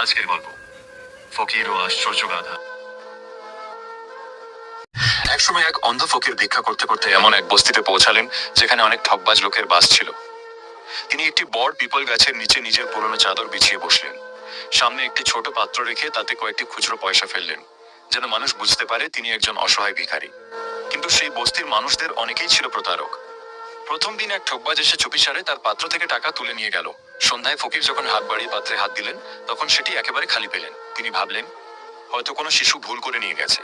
আজকের গল্প ফকির ও আশ্চর্য গাধা। একসময় এক অন্ধ ফকির ভিক্ষা করতে করতে এমন এক বস্তিতে পৌঁছালেন যেখানে অনেক ঠকবাজ লোকের বাস ছিল। তিনি একটি বড় পিপল গাছের নিচে নিজের পুরনো চাদর বিছিয়ে বসলেন। সামনে একটি ছোট পাত্র রেখে তাতে কয়েকটি খুচরো পয়সা ফেললেন, যেন মানুষ বুঝতে পারে তিনি একজন অসহায় ভিখারি। কিন্তু সেই বস্তির মানুষদের অনেকেই ছিল প্রতারক। প্রথম দিন এক ঠকবাজ এসে চুপিসারে তার পাত্র থেকে টাকা তুলে নিয়ে গেল। সন্ধ্যায় ফকির যখন হাত বাড়িয়ে পাত্রে হাত দিলেন, তখন সেটি একেবারে খালি পেলেন। তিনি ভাবলেন, হয়তো কোনো শিশু ভুল করে নিয়ে গেছে।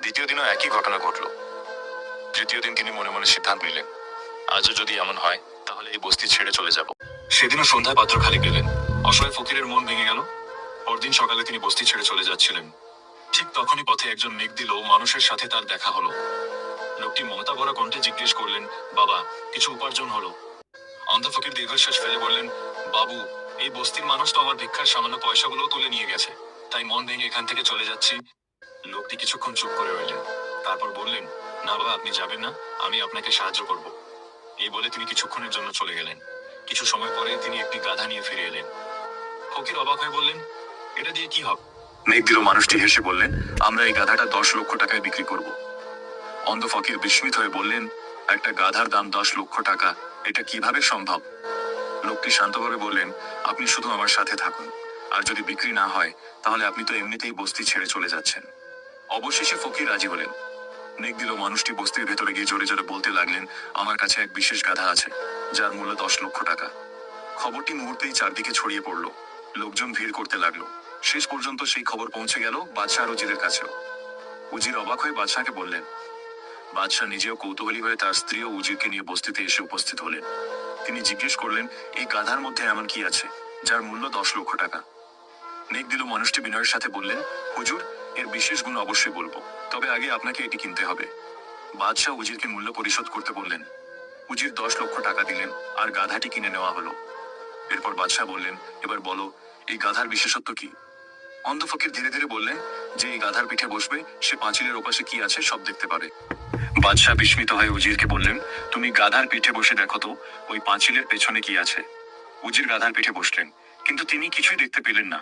দ্বিতীয় দিনও একই ঘটনা ঘটল। তৃতীয় দিন তিনি মনে মনে সিদ্ধান্ত নিলেন, আজও যদি এমন হয় তাহলে এই বস্তি ছেড়ে চলে যাব। সেদিনও সন্ধ্যায় পাত্র খালি পেলেন। অসহায় ফকিরের মন ভেঙে গেল। পরদিন সকালে তিনি বস্তি ছেড়ে চলে যাচ্ছিলেন। ঠিক তখনই পথে একজন মেঘ দিল মানুষের সাথে তার দেখা হলো। লোকটি মমতা ভরা কণ্ঠে জিজ্ঞেস করলেন, বাবা, কিছু উপার্জন হলো? অন্ধ ফকির দীর্ঘশ্বাস ফেলে বললেন, বাবু, এই বস্তির মানুষ তো আমার ভিক্ষার সামান্য পয়সাগুলোও তুলে নিয়ে গেছে, তাই মন ভেঙে এখান থেকে চলে যাচ্ছি। লোকটি কিছুক্ষণ চুপ করে রইলেন, তারপর বললেন, না বাবা, আপনি যাবেন না, আমি আপনাকে সাহায্য করব। এই বলে তিনি কিছুক্ষণের জন্য চলে গেলেন। কিছু সময় পরে তিনি একটি গাধা নিয়ে ফিরে এলেন। ফকির অবাক হয়ে বললেন, এটা দিয়ে কি হবে? মেঘ দিল মানুষটি হেসে বললেন, আমরা এই গাধাটা 10 লক্ষ টাকায় বিক্রি করব। অন্ধ ফকির বিস্মিত হয়ে বললেন, একটা গাধার দাম 10 লক্ষ টাকা, এটা কিভাবে সম্ভব? লোকটি শান্তভাবে বললেন, আপনি শুধু আমার সাথে থাকুন, আর যদি বিক্রি না হয় তাহলে আপনি তো এমনিতেই বস্তি ছেড়ে চলে যাচ্ছেন। অবশেষে ফকির রাজি হলেন। মেঘ দিল মানুষটি বস্তির ভেতরে গিয়ে জোরে জোরে বলতে লাগলেন, আমার কাছে এক বিশেষ গাধা আছে, যার মূল্য 10 লক্ষ টাকা। খবরটি মুহূর্তেই চারদিকে ছড়িয়ে পড়ল। লোকজন ভিড় করতে লাগলো। শেষ পর্যন্ত সেই খবর পৌঁছে গেল বাদশাহ আর উজিরের কাছেও। উজির অবাক হয়ে বাদশাহকে বললেন। বাদশাহ নিজেও কৌতূহলী হয়ে তার স্ত্রী ও উজিরকে নিয়ে বস্তিতে এসে উপস্থিত হলেন। তিনি জিজ্ঞেস করলেন, এই গাধার মধ্যে এমন কি আছে যার মূল্য 10 লক্ষ টাকা? মেঘ দিল মানুষটি বিনয়ের সাথে বললেন, হুজুর, এর বিশেষ গুণ অবশ্যই বলবো, তবে আগে আপনাকে এটি কিনতে হবে। বাদশাহ উজিরকে মূল্য পরিশোধ করতে বললেন। উজির 10 লক্ষ টাকা দিলেন, আর গাধাটি কিনে নেওয়া হলো। এরপর বাদশাহ বললেন, এবার বলো, এই গাধার বিশেষত্ব কি? অন্ধ ফকির ধীরে ধীরে বললেন, যে এই গাধার পিঠে বসবে সে পাঁচিলের ওপাশে কি আছে সব দেখতে পারে। বাদশাহ বিস্মিত হয়ে উজিরকে বললেন, তুমি গাধার পিঠে বসে দেখো তো ওই পাঁচিলের পেছনে কি আছে। উজির গাধার পিঠে বসলেন, কিন্তু তিনি কিছুই দেখতে পেলেন না।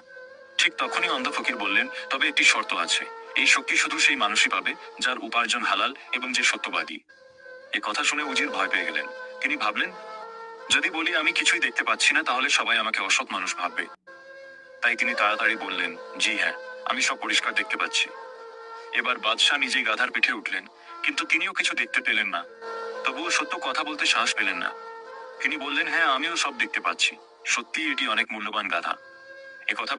ঠিক তখনই অন্ধ ফকির বললেন, তবে একটি শর্ত আছে, এই শক্তি শুধু সেই মানুষই পাবে যার উপার্জন হালাল এবং যে সত্যবাদী। এ কথা শুনে উজির ভয় পেয়ে গেলেন। তিনি ভাবলেন, যদি বলি আমি কিছুই দেখতে পাচ্ছি না তাহলে সবাই আমাকে অসৎ মানুষ ভাববে। তাই তিনি তাড়াতাড়ি বললেন, জি হ্যাঁ, আমি সব পরিষ্কার দেখতে পাচ্ছি। এবার বাদশাহ নিজেই গাধার পিঠে উঠলেন, কিন্তু তিনিও কিছু দেখতে পেলেন না। তবুও সত্য কথা বলতে সাহস পেলেন না। তিনি বললেন, হ্যাঁ, আমিও সব দেখতে পাচ্ছি, সত্যি এটি অনেক মূল্যবান গাধা। একথা